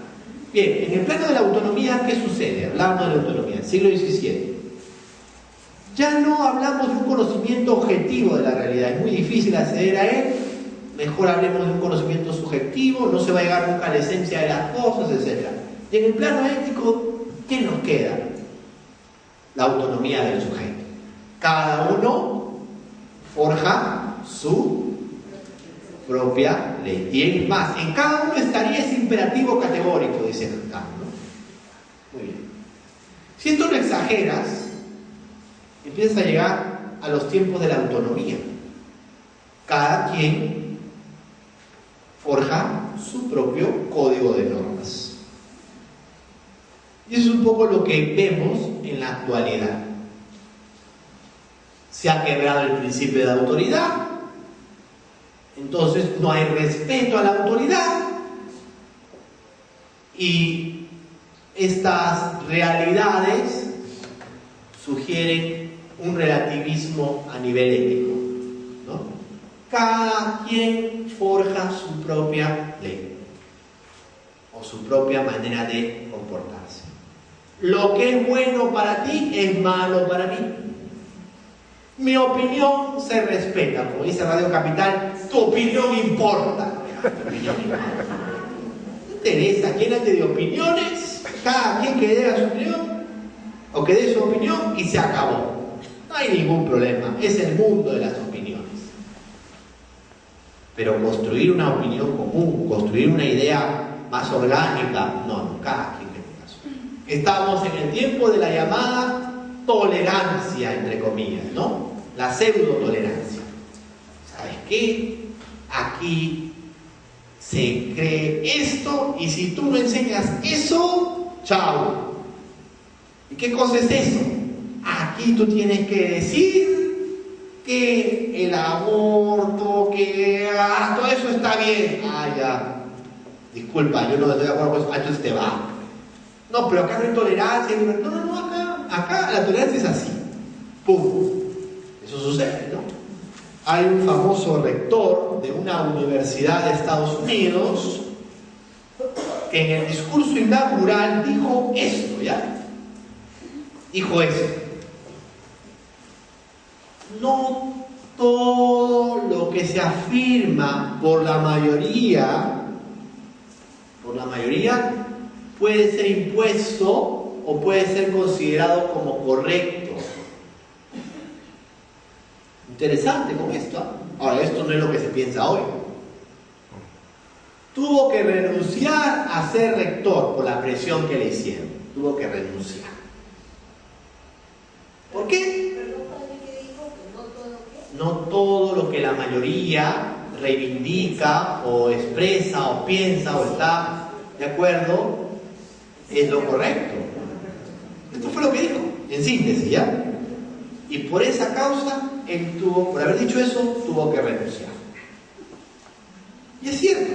S3: Bien, en el plano de la autonomía, ¿qué sucede? Hablamos de la autonomía, siglo XVII. Ya no hablamos de un conocimiento objetivo de la realidad, es muy difícil acceder a él, mejor hablemos de un conocimiento subjetivo, no se va a llegar nunca a la esencia de las cosas, etc. Y en el plano ético, ¿qué nos queda? La autonomía del sujeto. Cada uno forja su propia ley. Y es más, en cada uno estaría ese imperativo categórico, dice Kant, ¿no? Muy bien. Si esto lo exageras, empiezas a llegar a los tiempos de la autonomía. Cada quien forja su propio código de normas. Y eso es un poco lo que vemos en la actualidad. Se ha quebrado el principio de autoridad, entonces no hay respeto a la autoridad, y estas realidades sugieren un relativismo a nivel ético, ¿no? Cada quien forja su propia ley o su propia manera de comportarse. Lo que es bueno para ti es malo para mí. Mi opinión se respeta, como dice Radio Capital, tu opinión importa. No interesa quién ande de opiniones, cada quien que dé su opinión o que dé su opinión y se acabó. No hay ningún problema, es el mundo de las opiniones. Pero construir una opinión común, construir una idea más orgánica, no, cada quien que tenga su. Estamos en el tiempo de la llamada tolerancia, entre comillas, ¿no? La pseudo-tolerancia. ¿Sabes qué? Aquí se cree esto y si tú no enseñas eso, chao. ¿Y qué cosa es eso? Aquí tú tienes que decir que el aborto, que todo eso está bien. Ya. Disculpa, yo no estoy de acuerdo con eso. Entonces te va. No, pero acá no hay tolerancia. No, acá la tolerancia es así. ¡Pum! Eso sucede, ¿no? Hay un famoso rector de una universidad de Estados Unidos que en el discurso inaugural dijo esto, ¿ya? Dijo esto. No todo lo que se afirma por la mayoría puede ser impuesto o puede ser considerado como correcto. Interesante con esto. Ahora, esto no es lo que se piensa hoy. Tuvo que renunciar a ser rector por la presión que le hicieron. Tuvo que renunciar. ¿Por qué? No todo lo que la mayoría reivindica o expresa o piensa o está de acuerdo es lo correcto. Esto fue lo que dijo, en síntesis, ¿ya? Y por esa causa, él por haber dicho eso, tuvo que renunciar. Y es cierto.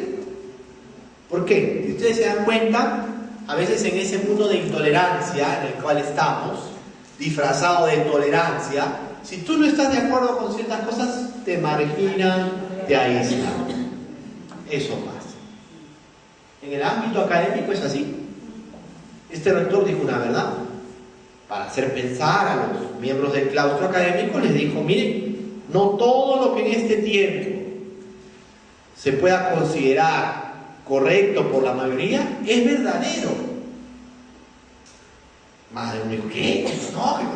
S3: ¿Por qué? Si ustedes se dan cuenta, a veces en ese mundo de intolerancia en el cual estamos, disfrazado de tolerancia, si tú no estás de acuerdo con ciertas cosas, te marginan, te aíslan. Eso pasa. En el ámbito académico es así. Este rector dijo una verdad. Para hacer pensar a los miembros del claustro académico, les dijo, miren, no todo lo que en este tiempo se pueda considerar correcto por la mayoría es verdadero. Más de uno dijo, ¿qué? No.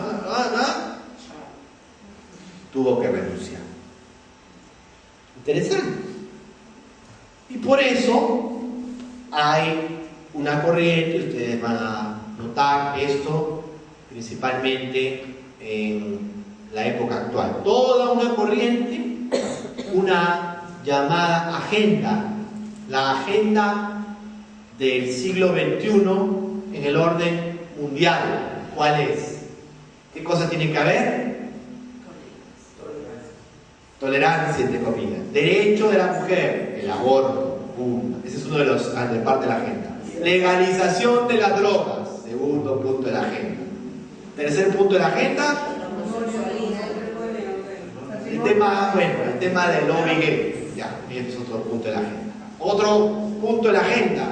S3: Tuvo que renunciar. Interesante. Y por eso hay una corriente, ustedes van a notar esto principalmente en la época actual. Toda una corriente, una llamada agenda, la agenda del siglo XXI en el orden mundial. ¿Cuál es? ¿Qué cosa tiene que haber? Tolerancia, entre comillas. Derecho de la mujer, el aborto. Ese es uno de los de parte de la agenda. Legalización de las drogas, segundo punto de la agenda. Tercer punto de la agenda, el tema del lobby gay. Ya, ese es otro punto de la agenda. Otro punto de la agenda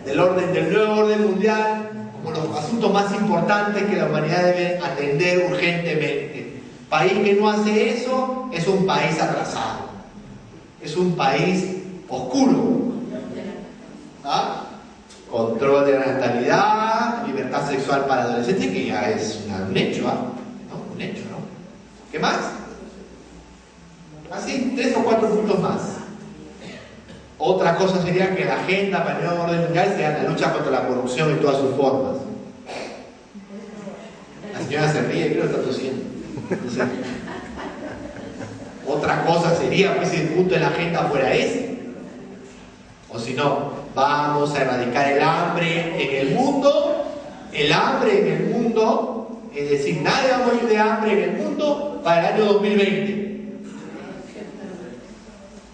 S3: del nuevo orden mundial, como los asuntos más importantes que la humanidad debe atender urgentemente. País que no hace eso es un país atrasado, es un país oscuro. ¿Ah? Control de la natalidad, libertad sexual para adolescentes, que ya es un hecho, ¿no? Un hecho, ¿no? ¿Qué más? Así, 3 o 4 puntos más. Otra cosa sería que la agenda para el nuevo orden mundial sea la lucha contra la corrupción en todas sus formas. La señora se ríe, creo que está tosiendo. No sé. Otra cosa sería, pues, si el punto de la agenda fuera ese. O si no, vamos a erradicar el hambre en el mundo. El hambre en el mundo, es decir, nadie va a morir de hambre en el mundo para el año 2020.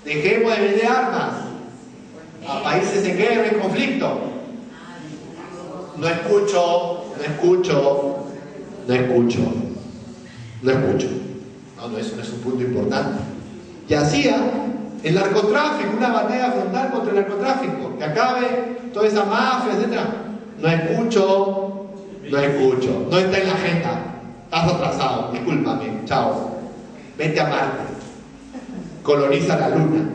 S3: Dejemos de vender armas a países en guerra y conflicto. No escucho. No, eso no es un punto importante. Y hacía el narcotráfico, una batalla frontal contra el narcotráfico, que acabe toda esa mafia, etc. No escucho. No está en la agenda. Estás atrasado, discúlpame, chao. Vete a Marte. Coloniza la luna.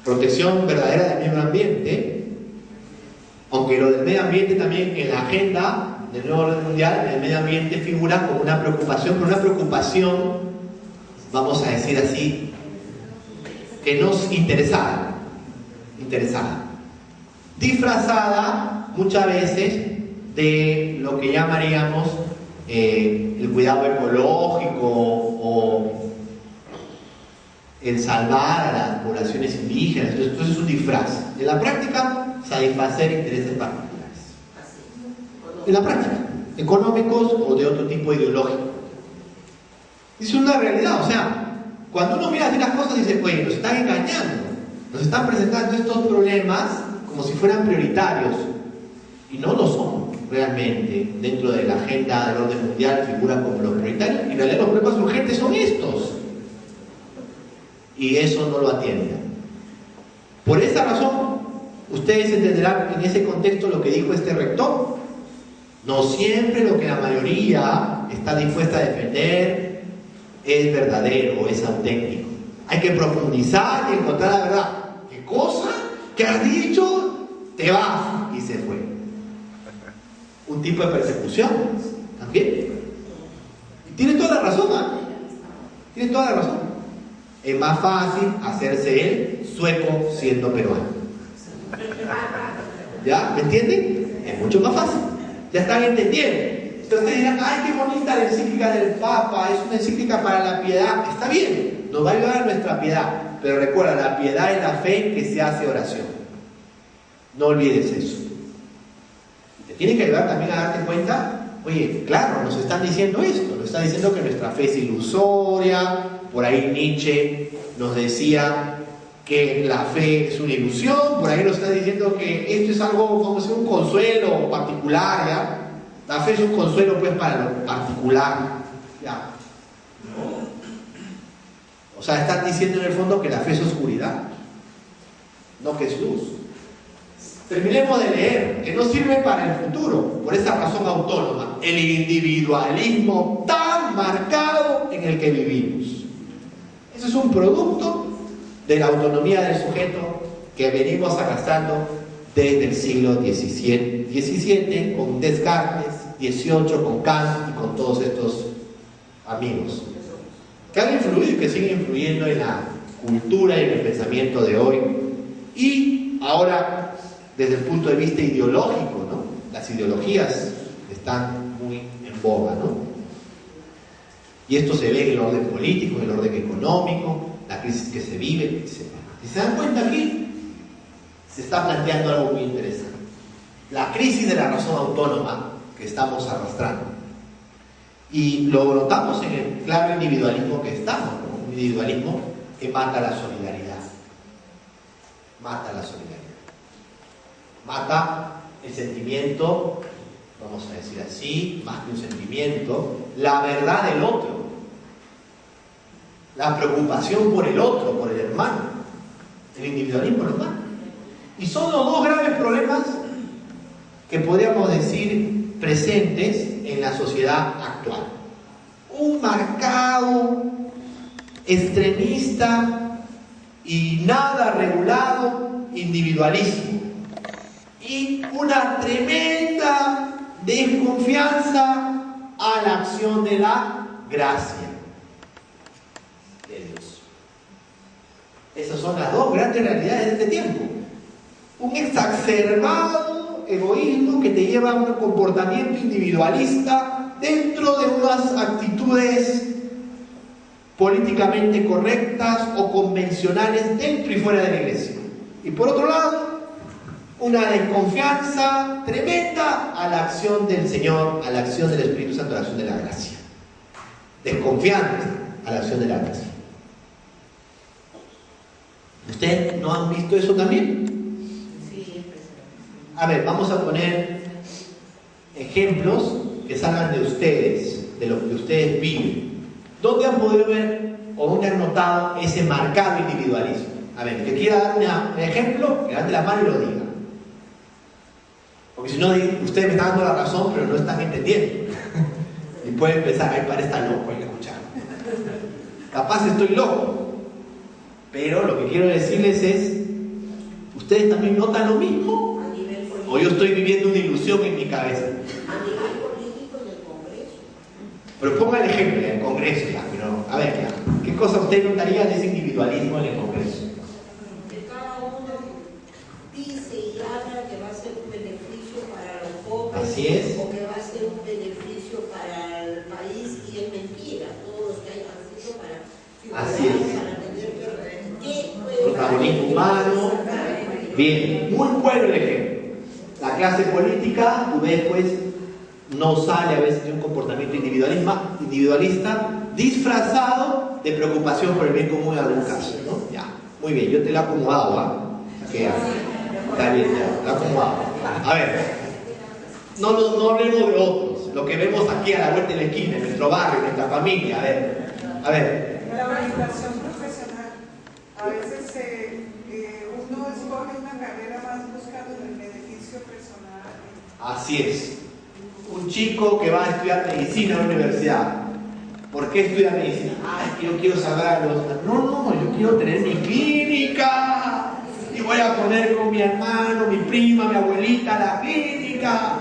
S3: Protección verdadera del medio ambiente, aunque lo del medio ambiente también en la agenda del nuevo orden mundial, el medio ambiente figura como una preocupación, pero una preocupación, vamos a decir así, que nos interesada, disfrazada muchas veces de lo que llamaríamos el cuidado ecológico o el salvar a las poblaciones indígenas. Entonces es un disfraz. En la práctica, satisfacer intereses particulares. En la práctica, económicos o de otro tipo ideológico. Es una realidad, o sea, cuando uno mira así las cosas dice, oye, nos están engañando, nos están presentando estos problemas como si fueran prioritarios, y no lo son realmente. Dentro de la agenda del orden mundial figuran como los prioritarios, y en realidad los problemas urgentes son estos, y eso no lo atienden. Por esa razón, ustedes entenderán en ese contexto lo que dijo este rector. No siempre lo que la mayoría está dispuesta a defender es verdadero, es auténtico. Hay que profundizar y encontrar la verdad. ¿Qué cosa? ¿Qué has dicho? Te vas. Y se fue. Un tipo de persecución también. Y tiene toda la razón, tiene toda la razón. Es más fácil hacerse el sueco siendo peruano. ¿Ya? ¿Me entienden? Es mucho más fácil. Ya están entendiendo. Entonces ustedes dirán, ay, qué bonita la encíclica del Papa, es una encíclica para la piedad. Está bien, nos va a ayudar nuestra piedad. Pero recuerda, la piedad es la fe que se hace oración. No olvides eso. Te tiene que ayudar también a darte cuenta, oye, claro, nos están diciendo esto, nos están diciendo que nuestra fe es ilusoria. Por ahí Nietzsche nos decía que la fe es una ilusión, por ahí nos está diciendo que esto es algo como si un consuelo particular, ¿ya? La fe es un consuelo pues para lo particular, ¿ya? O sea, están diciendo en el fondo que la fe es oscuridad, no que es luz. Terminemos de leer, que no sirve para el futuro, por esa razón autónoma, el individualismo tan marcado en el que vivimos. Eso es un producto de la autonomía del sujeto que venimos arrastrando desde el siglo XVII con Descartes, XVIII con Kant y con todos estos amigos que han influido y que siguen influyendo en la cultura y en el pensamiento de hoy. Y ahora desde el punto de vista ideológico, ¿no? Las ideologías están muy en boga, ¿no? Y esto se ve en el orden político, en el orden económico, la crisis que se vive, etc. Si se dan cuenta aquí, se está planteando algo muy interesante. La crisis de la razón autónoma que estamos arrastrando. Y lo notamos en el claro individualismo que estamos, ¿no? Un individualismo que mata la solidaridad. Mata la solidaridad. Mata el sentimiento, vamos a decir así, más que un sentimiento, la verdad del otro. La preocupación por el otro, por el hermano. El individualismo lo mata. Y son los dos graves problemas que podríamos decir presentes en la sociedad actual. Un marcado, extremista y nada regulado individualismo. Y una tremenda desconfianza a la acción de la gracia de Dios. Esas son las dos grandes realidades de este tiempo. Un exacerbado egoísmo que te lleva a un comportamiento individualista dentro de unas actitudes políticamente correctas o convencionales dentro y fuera de la iglesia. Y por otro lado, una desconfianza tremenda a la acción del Señor, a la acción del Espíritu Santo, a la acción de la gracia. Desconfianza a la acción de la gracia. ¿Ustedes no han visto eso también? A ver, vamos a poner ejemplos que salgan de ustedes, de lo que ustedes viven. ¿Dónde han podido ver o dónde han notado ese marcado individualismo? A ver, el que quiera dar un ejemplo, que levante la mano y lo diga. Porque si no, ustedes me están dando la razón, pero no están entendiendo. Y pueden pensar, ay, parece estar loco el escuchar. Capaz estoy loco. Pero lo que quiero decirles es, ¿ustedes también notan lo mismo? ¿O yo estoy viviendo una ilusión en mi cabeza?
S4: A nivel político en el Congreso.
S3: Pero ponga el ejemplo en el Congreso, ya, pero a ver, ya, ¿qué cosa usted notaría de ese individualismo en el Congreso?
S4: Que cada uno dice y habla que va a ser un beneficio para los pobres.
S3: Así es.
S4: O que va a ser un beneficio para el país, y es mentira. Todos los que hayan sido para
S3: Así es.
S4: para tener que
S3: Protagonismo humano. Bien, muy bueno el ejemplo. La clase política, tú ves, pues, no sale a veces de un comportamiento individualista disfrazado de preocupación por el bien común en algún caso, ¿no? Ya, muy bien, yo te lo he acomodado, ¿ah? Está bien, ya, te lo he acomodado. A ver, no hablemos de otros, lo que vemos aquí a la vuelta de la esquina, en nuestro barrio, en nuestra familia, a ver.
S5: La orientación profesional. A veces uno escoge una carrera más buscando el beneficio personal.
S3: Así es. Un chico que va a estudiar medicina en la universidad. ¿Por qué estudia medicina? Ah, es que yo quiero saber No, yo quiero tener mi clínica. Y voy a poner con mi hermano, mi prima, mi abuelita la clínica.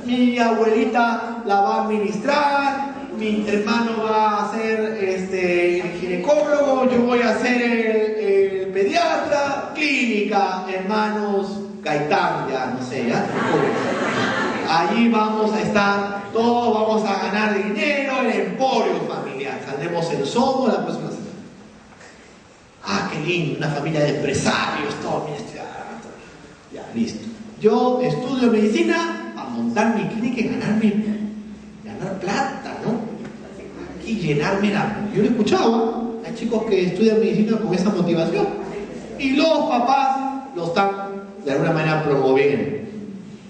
S3: Mi abuelita la va a administrar. Mi hermano va a ser el ginecólogo. Yo voy a ser el pediatra. Clínica, hermanos Gaitán, ya no sé, ya. Allí vamos a estar, todos vamos a ganar dinero, el emporio familiar. Saldremos en Somo la próxima semana. Ah, qué lindo, una familia de empresarios, todo, ya, listo. Yo estudio medicina a montar mi clínica y ganar plata, ¿no? Y llenarme la... Yo lo escuchaba, hay chicos que estudian medicina con esa motivación. Y los papás lo están de alguna manera promoviendo.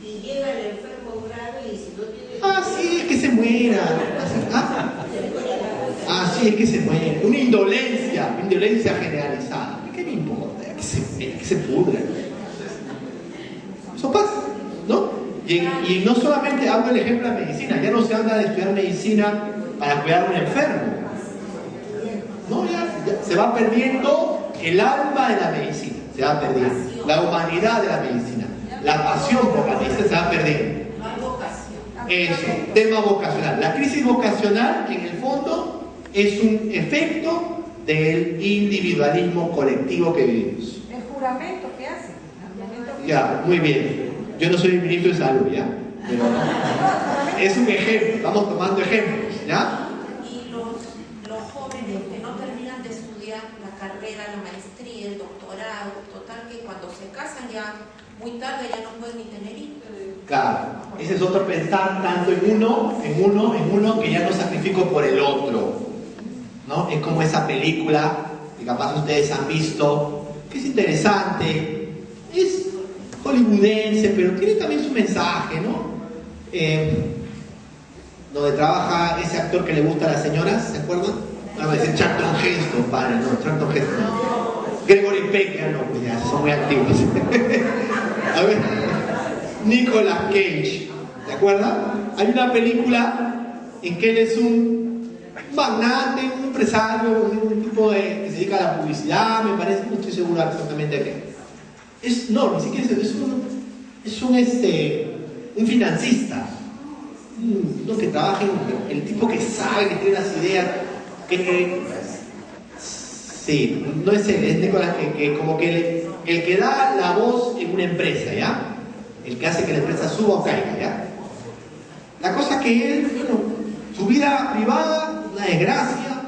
S4: Y llega el enfermo grave y si no tiene...
S3: Así es que se muera. Así es que se muere. Una indolencia generalizada. ¿Qué me importa? Que se pudra. Eso pasa, ¿no? Y no solamente hablo del ejemplo de medicina, ya no se habla de estudiar medicina para cuidar a un enfermo. No, ya se va perdiendo el alma de la medicina, se va perdiendo. La humanidad de la medicina, la pasión por la medicina se va perdiendo. Eso, tema vocacional. La crisis vocacional, en el fondo, es un efecto del individualismo colectivo que vivimos.
S5: El juramento que hacen.
S3: Ya, muy bien. Yo no soy el ministro de salud, ¿ya? Pero es un ejemplo, estamos tomando ejemplos, ¿ya?
S6: Y los jóvenes que no terminan de estudiar la carrera, la maestría, el doctorado, total que cuando se casan ya muy tarde ya no pueden ni tener hijos.
S3: Claro, ese es otro pensar tanto en uno que ya no sacrifico por el otro, ¿no? Es como esa película que capaz ustedes han visto, que es interesante, es hollywoodense, pero tiene también su mensaje, ¿no? Donde trabaja ese actor que le gusta a las señoras, ¿se acuerdan? Vamos a decir Charlton Heston, padre, no, Charlton Heston. Gregory Peck, no, pues ya, son muy activos. A ver, Nicolas Cage, ¿de acuerdo? Hay una película en que él es un magnate, un empresario, un tipo que se dedica a la publicidad, me parece, no estoy seguro exactamente de qué. No, ni siquiera es un financista, uno que trabaja, el tipo que sabe, que tiene las ideas, sí, no es él, es Nicolas, que como que el que da la voz en una empresa, ¿ya? El que hace que la empresa suba o caiga, ¿ya? La cosa que él, bueno, su vida privada, una desgracia,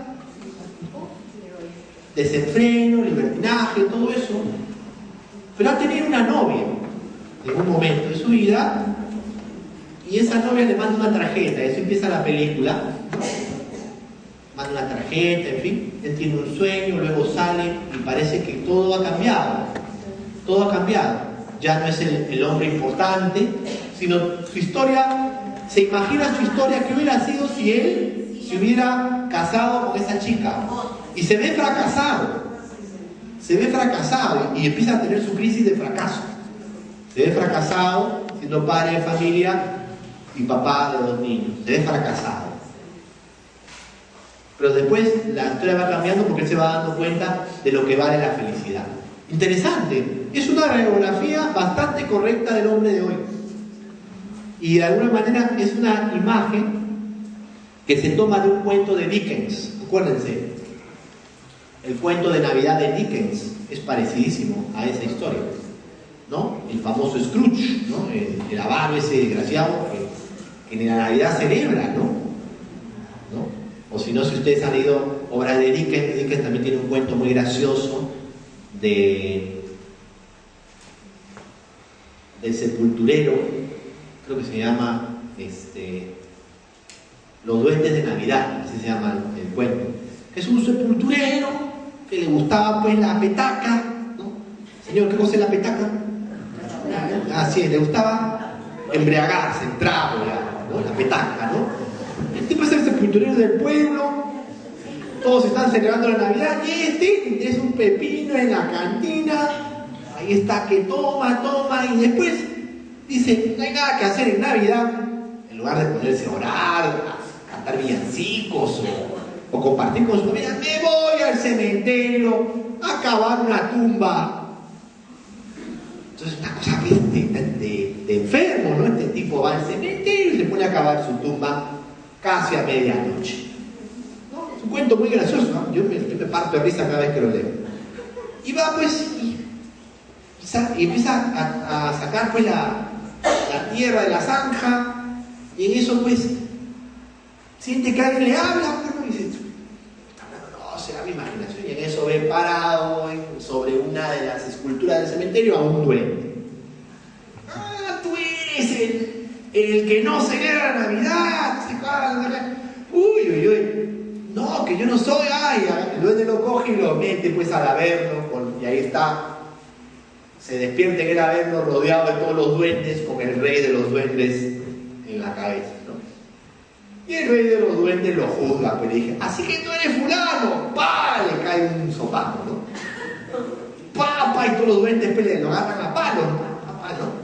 S3: desenfreno, libertinaje, todo eso, pero ha tenido una novia en un momento de su vida y esa novia le manda una tarjeta, eso empieza la película, manda una tarjeta, en fin, él tiene un sueño, luego sale y parece que todo ha cambiado, ya no es el hombre importante, sino su historia, se imagina su historia que hubiera sido si él se hubiera casado con esa chica y se ve fracasado y empieza a tener su crisis de fracaso, se ve fracasado siendo padre de familia y papá de 2 niños, se ve fracasado. Pero después la historia va cambiando porque él se va dando cuenta de lo que vale la felicidad. Interesante, es una radiografía bastante correcta del hombre de hoy. Y de alguna manera es una imagen que se toma de un cuento de Dickens. Acuérdense, el cuento de Navidad de Dickens es parecidísimo a esa historia, ¿no? El famoso Scrooge, ¿no? El avaro ese desgraciado que en la Navidad celebra, ¿no? O si no, si ustedes han leído obras de Dickens también tiene un cuento muy gracioso del sepulturero, creo que se llama Los Duendes de Navidad, así se llama el cuento, que es un sepulturero que le gustaba pues la petaca, ¿no? Señor, ¿qué cosa es la petaca? Sí, le gustaba embriagarse, el trago, ¿no? La petaca, ¿no? El tipo es el sepulturero del pueblo, todos están celebrando la Navidad y este es un pepino en la cantina, ahí está que toma y después dice, no hay nada que hacer en Navidad, en lugar de ponerse a orar, a cantar villancicos o compartir con su familia, me voy al cementerio a cavar una tumba. Entonces una cosa de enfermo, ¿no? Este tipo va al cementerio y se pone a cavar su tumba casi a medianoche. ¿No? Es un cuento muy gracioso, ¿no? Yo me parto de risa cada vez que lo leo. Y va pues y empieza a sacar pues la tierra de la zanja y en eso pues siente que alguien le habla, pero y dice, está hablando, no, será mi imaginación, y en eso ve parado sobre una de las esculturas del cementerio a un duende. Ah, tú eres el que no celebra la Navidad, uy, no, que yo no soy, el duende lo coge y lo mete pues al averno, y ahí está, se despierta en el averno rodeado de todos los duendes, con el rey de los duendes en la cabeza, ¿no? Y el rey de los duendes lo juzga, pues le dije, así que tú eres fulano, ¡pah! Le cae un sopapo, ¿no? ¡Pah! Y todos los duendes pues lo agarran a palos, ¿no?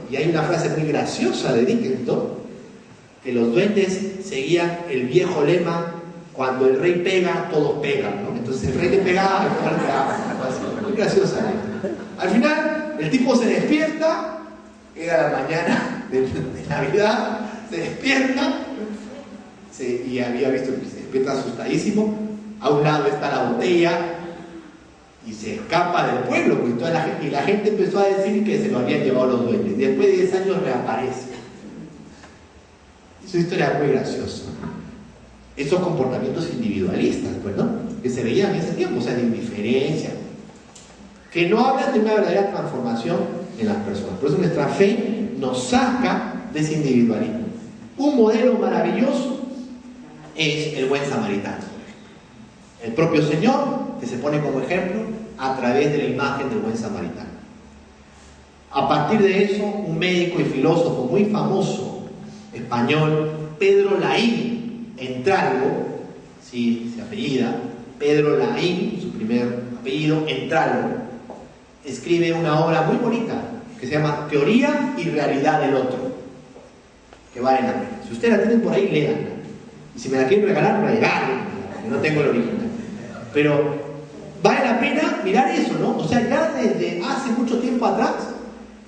S3: Y hay una frase muy graciosa de Dickens, ¿no? Que los duendes seguían el viejo lema, cuando el rey pega, todos pegan, ¿no? Entonces el rey le pegaba, el pueblo pegaba, muy graciosa, ¿no? Al final, el tipo se despierta, era la mañana de Navidad, se despierta, y había visto que se despierta asustadísimo, a un lado está la botella, y se escapa del pueblo, porque y la gente empezó a decir que se lo habían llevado los duendes. Y después de 10 años reaparece. Es una historia muy graciosa. Esos comportamientos individualistas, pues, ¿no?, que se veían en ese tiempo, o sea, de indiferencia, que no hablan de una verdadera transformación en las personas. Por eso nuestra fe nos saca de ese individualismo. Un modelo maravilloso es el buen samaritano. El propio Señor, que se pone como ejemplo a través de la imagen del buen samaritano. A partir de eso, un médico y filósofo muy famoso español, Pedro Laín Entralgo, sí, se apellida Pedro Laín, su primer apellido, Entralgo, escribe una obra muy bonita que se llama Teoría y Realidad del Otro, que vale la pena. Si ustedes la tienen por ahí, léanla. Y si me la quieren regalar, me la regalen, que no tengo el original. Pero vale la pena mirar eso, ¿no? O sea, ya desde hace mucho tiempo atrás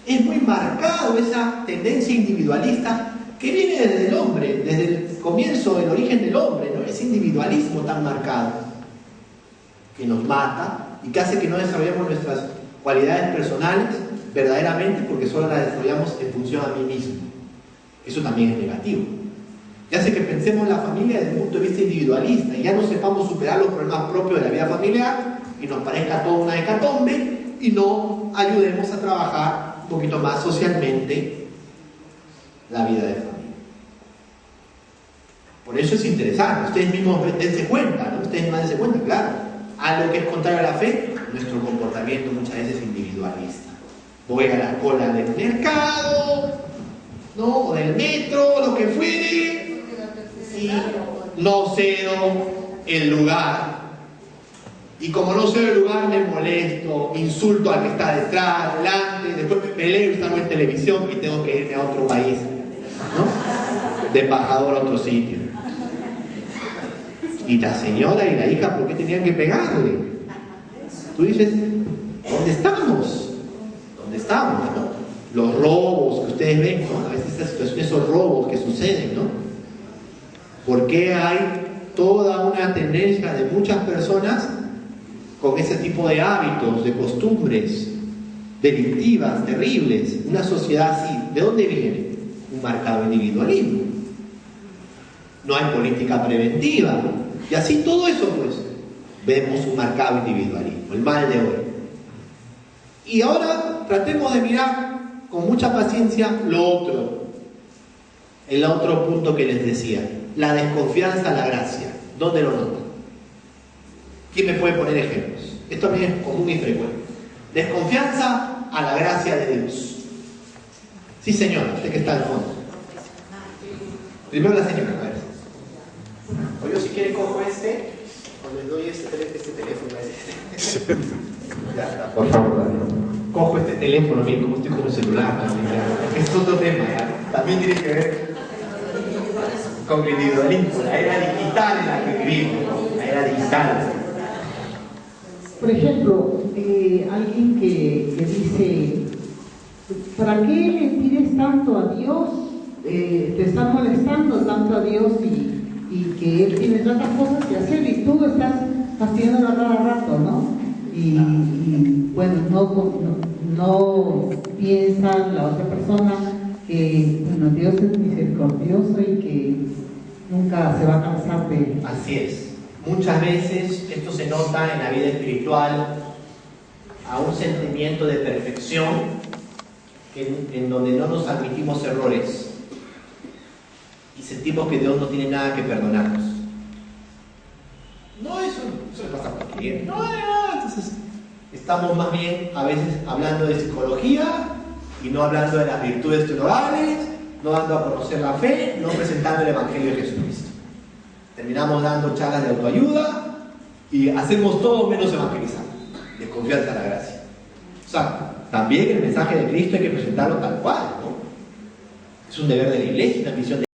S3: es muy marcado esa tendencia individualista que viene desde el hombre, desde el comienzo, el origen del hombre, ¿no? Ese individualismo tan marcado que nos mata y que hace que no desarrollemos nuestras cualidades personales verdaderamente, porque solo las desarrollamos en función a mí mismo. Eso también es negativo. Y hace que pensemos la familia desde un punto de vista individualista y ya no sepamos superar los problemas propios de la vida familiar y nos parezca todo una hecatombe y no ayudemos a trabajar un poquito más socialmente la vida de familia. Por eso es interesante, ustedes mismos dense cuenta, ¿no? Ustedes mismos dense cuenta, claro, algo que es contrario a la fe, nuestro comportamiento muchas veces individualista. Voy a la cola del mercado, ¿no?, o del metro, lo que fuere, y no cedo el lugar. Y como no cedo el lugar, me molesto, insulto al que está detrás, delante, después me peleo y salgo en televisión y tengo que irme a otro país, ¿no?, de embajador a otro sitio. Y la señora y la hija, ¿por qué tenían que pegarle? Tú dices, ¿dónde estamos? ¿Dónde estamos, no? Los robos que ustedes ven, ¿no? A veces estas situaciones, esos robos que suceden, ¿no? ¿Por qué hay toda una tendencia de muchas personas con ese tipo de hábitos, de costumbres delictivas, terribles? Una sociedad así, ¿de dónde viene? Un marcado individualismo. No hay política preventiva. Y así todo eso, pues, vemos un marcado individualismo, el mal de hoy. Y ahora tratemos de mirar con mucha paciencia lo otro, el otro punto que les decía, la desconfianza a la gracia. ¿Dónde lo notan? ¿Quién me puede poner ejemplos? Esto también es común y frecuente. Desconfianza a la gracia de Dios. Sí, señora, usted que está al fondo. Primero la señora, a ver. O yo si quiere cojo este, o les doy este teléfono. Ya está, por favor, dale. Cojo este teléfono, miren cómo estoy con el celular, ¿no? Es otro tema, ¿ya? También tiene que ver con el individualismo, la era digital en la que vivimos, la era digital.
S7: Por ejemplo, alguien que dice, ¿para qué le pides tanto a Dios? Te están molestando tanto a Dios y que Él tiene tantas cosas que hacer y tú estás fastidiándolo a cada rato, ¿no? Y bueno, no piensa la otra persona que bueno, Dios es misericordioso y que nunca se va a cansar de...
S3: Así es. Muchas veces esto se nota en la vida espiritual a un sentimiento de perfección en donde no nos admitimos errores y sentimos que Dios no tiene nada que perdonarnos. No, eso le pasa a cualquiera. No, entonces estamos más bien a veces hablando de psicología y no hablando de las virtudes teologales, no dando a conocer la fe, no presentando el Evangelio de Jesucristo. Terminamos dando charlas de autoayuda y hacemos todo menos evangelizar. Desconfianza a la gracia. O sea, también el mensaje de Cristo hay que presentarlo tal cual, ¿no? Es un deber de la iglesia, una misión de